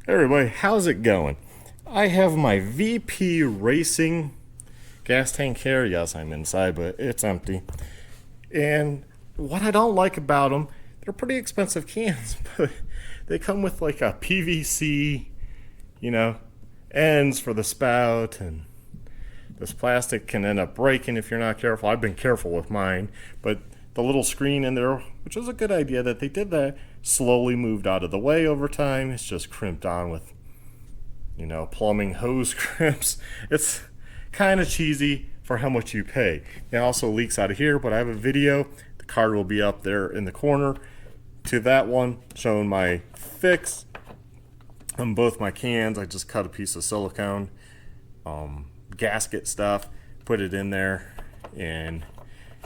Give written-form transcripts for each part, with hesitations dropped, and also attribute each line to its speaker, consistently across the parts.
Speaker 1: Hey everybody, how's it going? I have my VP Racing gas tank here. Yes, I'm inside, but it's empty. And what I don't like about them, they're pretty expensive cans, but they come with like a PVC, you know, ends for the spout, and this plastic can end up breaking if you're not careful. I've been careful with mine, but the little screen in there, which was a good idea that they did that, slowly moved out of the way over time. It's just crimped on with, plumbing hose crimps. It's kind of cheesy for how much you pay. It also leaks out of here, but I have a video. The card will be up there in the corner to that one showing my fix on both my cans. I just cut a piece of silicone gasket stuff, put it in there, and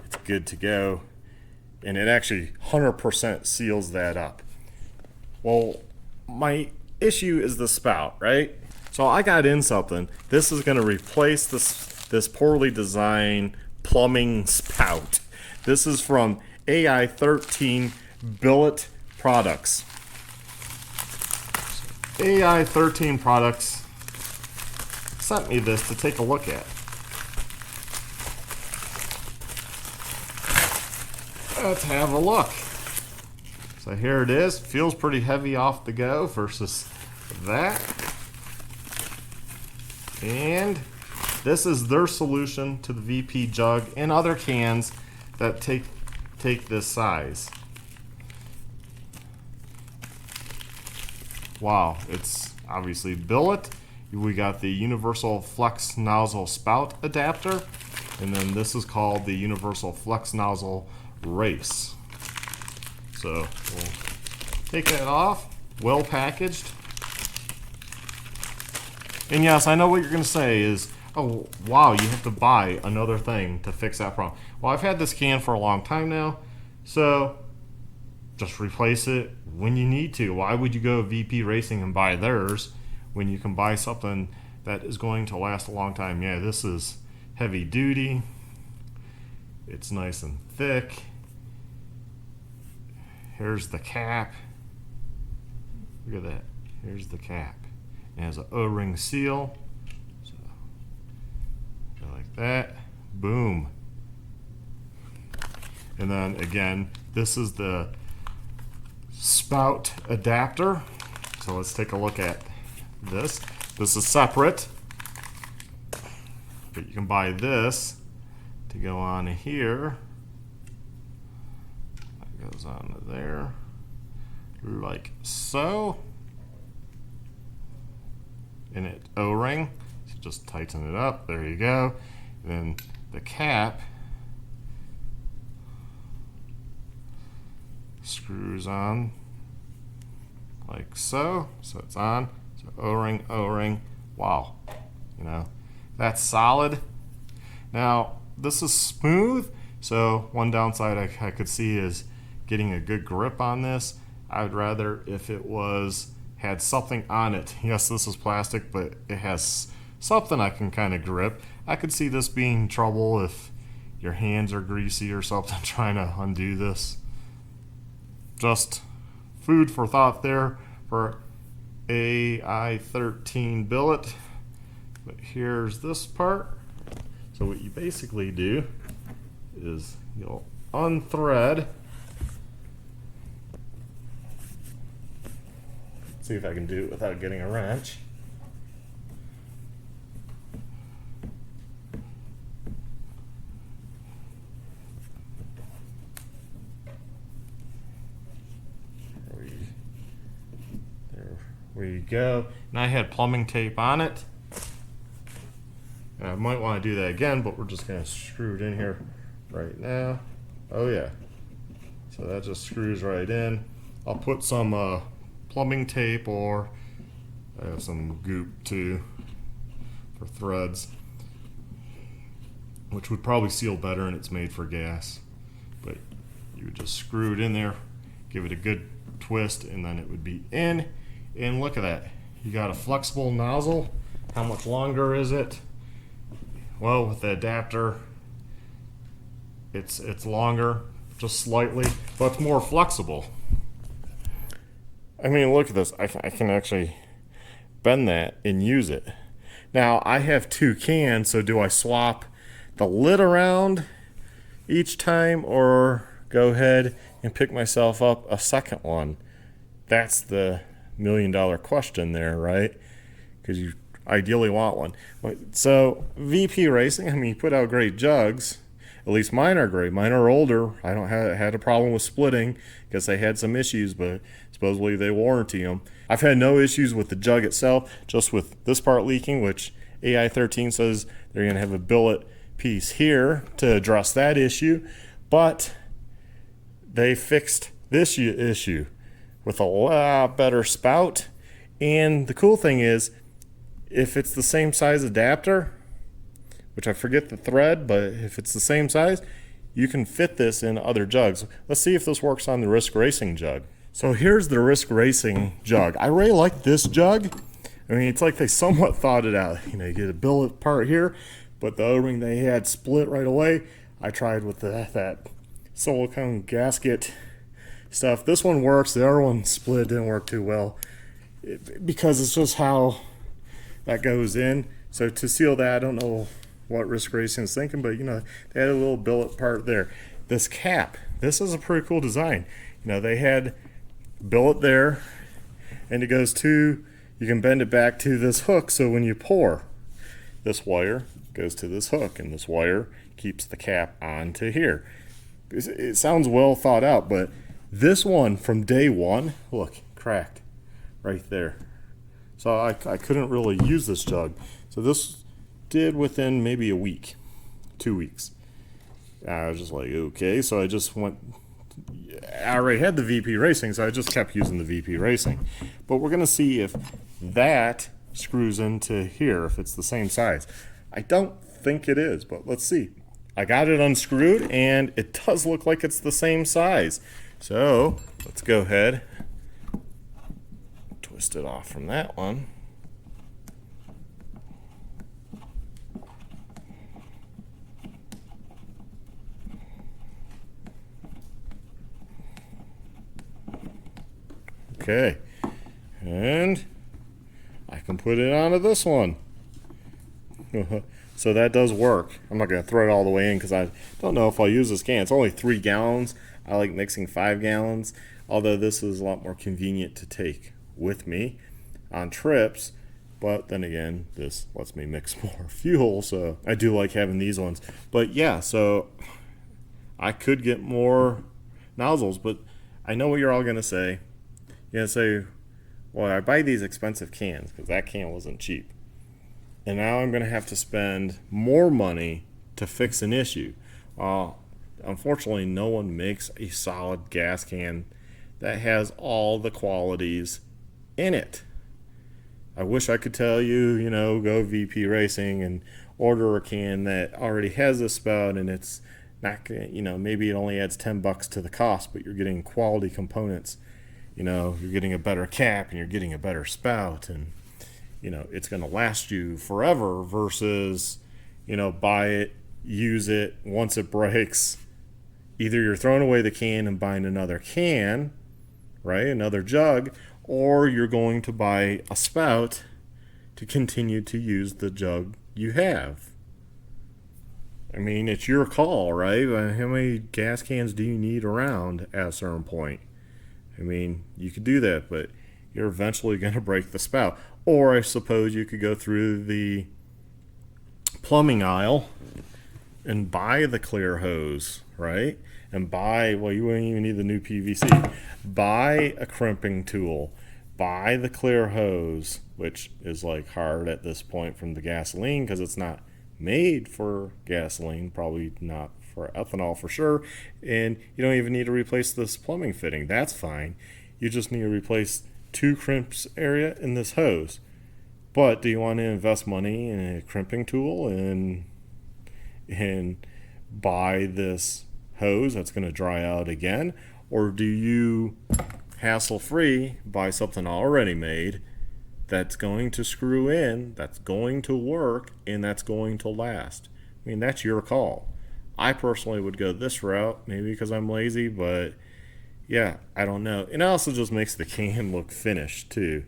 Speaker 1: it's good to go. And it actually 100% seals that up. Well, my issue is the spout, right? So I got in something. This is going to replace this poorly designed plumbing spout. This is from Ai13 Billet Products. Ai13 Products sent me this to take a look at. Let's have a look. So here it is. Feels pretty heavy off the go versus that. And this is their solution to the VP jug and other cans that take this size. Wow, it's obviously billet. We got the universal flex nozzle spout adapter, and then this is called the universal flex nozzle race. So we'll take that off, well packaged. And yes, I know what you're going to say is, oh wow, you have to buy another thing to fix that problem. Well, I've had this can for a long time now, so just replace it when you need to. Why would you go VP Racing and buy theirs when you can buy something that is going to last a long time? Yeah, this is heavy duty. It's nice and thick. Here's the cap. Look at that. Here's the cap. It has an O-ring seal. So, like that. Boom. And then again, this is the spout adapter. So let's take a look at this. This is separate, but you can buy this to go on here. That goes on to there, like so. And it O-ring, so just tighten it up. There you go. And then the cap screws on like so. So it's on. So O-ring, O-ring. Wow. That's solid. Now, this is smooth, so one downside I could see is getting a good grip on this. I would rather if it had something on it. Yes, this is plastic, but it has something I can kind of grip. I could see this being trouble if your hands are greasy or something trying to undo this. Just food for thought there for Ai13 billet. But here's this part. So what you basically do is you'll unthread. See if I can do it without getting a wrench. There we go. And I had plumbing tape on it. And I might want to do that again, but we're just going to screw it in here right now. Oh yeah. So that just screws right in. I'll put some plumbing tape, or I have some goop too for threads, which would probably seal better, and it's made for gas. But you would just screw it in there, give it a good twist, and then it would be in. And look at that. You got a flexible nozzle. How much longer is it? Well, with the adapter, it's longer, just slightly, but it's more flexible. I mean, look at this. I can actually bend that and use it. Now I have 2 cans, so do I swap the lid around each time or go ahead and pick myself up a second one? That's the $1,000,000 question there, right? Because you ideally want one. So VP Racing, I mean, you put out great jugs. At least mine are great. Mine are older. I don't have had a problem with splitting because they had some issues, but supposedly they warranty them. I've had no issues with the jug itself, just with this part leaking, which Ai13 says they're going to have a billet piece here to address that issue. But they fixed this issue with a lot better spout. And the cool thing is, if it's the same size adapter, which I forget the thread, but if it's the same size, you can fit this in other jugs. Let's see if this works on the Risk Racing jug. So here's the Risk Racing jug. I really like this jug. I mean, it's like they somewhat thought it out. You know, you get a billet part here, but the O-ring they had split right away. I tried with that silicone gasket stuff. This one works. The other one split, didn't work too well because it's just how that goes in. So to seal that, I don't know what Risk Racing is thinking, but you know, they had a little billet part there. This cap, this is a pretty cool design. You know, they had billet there, and it goes to, you can bend it back to this hook, so when you pour, this wire goes to this hook, and this wire keeps the cap onto here. It sounds well thought out, but this one from day one, look, cracked right there. So I couldn't really use this jug. So this did within maybe a week, 2 weeks. I was just like, okay, so I just went, I already had the VP Racing, so I just kept using the VP Racing. But we're gonna see if that screws into here, if it's the same size. I don't think it is, but let's see. I got it unscrewed, and it does look like it's the same size. So let's go ahead, twist it off from that one. Okay, and I can put it onto this one. So that does work. I'm not going to throw it all the way in because I don't know if I'll use this can. It's only 3 gallons. I like mixing 5 gallons, although this is a lot more convenient to take with me on trips. But then again, this lets me mix more fuel, so I do like having these ones. But yeah, so I could get more nozzles, but I know what you're all going to say. You're going to say, well, I buy these expensive cans because that can wasn't cheap. And now I'm going to have to spend more money to fix an issue. Unfortunately, no one makes a solid gas can that has all the qualities in it. I wish I could tell you, you know, go VP Racing and order a can that already has a spout and it's not, you know, maybe it only adds $10 to the cost, but you're getting quality components. You know, you're getting a better cap and you're getting a better spout, and you know, it's going to last you forever versus, you know, buy it, use it, once it breaks, either you're throwing away the can and buying another can, right, another jug, or you're going to buy a spout to continue to use the jug you have. I mean, it's your call, right? How many gas cans do you need around at a certain point? I mean, you could do that, but you're eventually going to break the spout. Or I suppose you could go through the plumbing aisle and buy the clear hose, right? And buy, well, you wouldn't even need the new PVC. Buy a crimping tool. Buy the clear hose, which is like hard at this point from the gasoline because it's not made for gasoline, probably not for ethanol for sure. And you don't even need to replace this plumbing fitting. That's fine. You just need to replace 2 crimps area in this hose. But do you want to invest money in a crimping tool and buy this hose that's going to dry out again? Or do you hassle-free buy something already made that's going to screw in, that's going to work, and that's going to last? I mean, that's your call. I personally would go this route, maybe because I'm lazy, but yeah, I don't know. And it also just makes the can look finished too.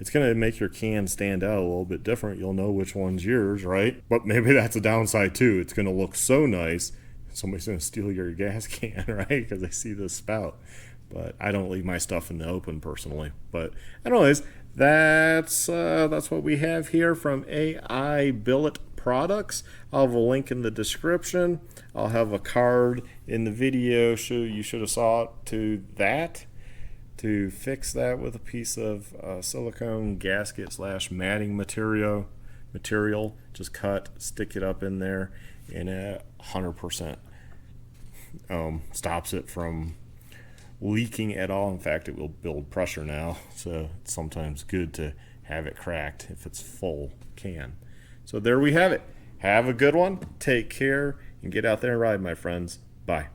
Speaker 1: It's going to make your can stand out a little bit different. You'll know which one's yours, right? But maybe that's a downside too. It's going to look so nice. Somebody's going to steal your gas can, right? Because they see the spout. But I don't leave my stuff in the open personally. But anyways, that's what we have here from AI Billet Products. I'll have a link in the description. I'll have a card in the video. You should have saw it to that. To fix that with a piece of silicone gasket / matting material, just cut, stick it up in there, and 100% stops it from leaking at all. In fact, it will build pressure now, so it's sometimes good to have it cracked if it's full can. So there we have it. Have a good one, take care, and get out there and ride, my friends. Bye.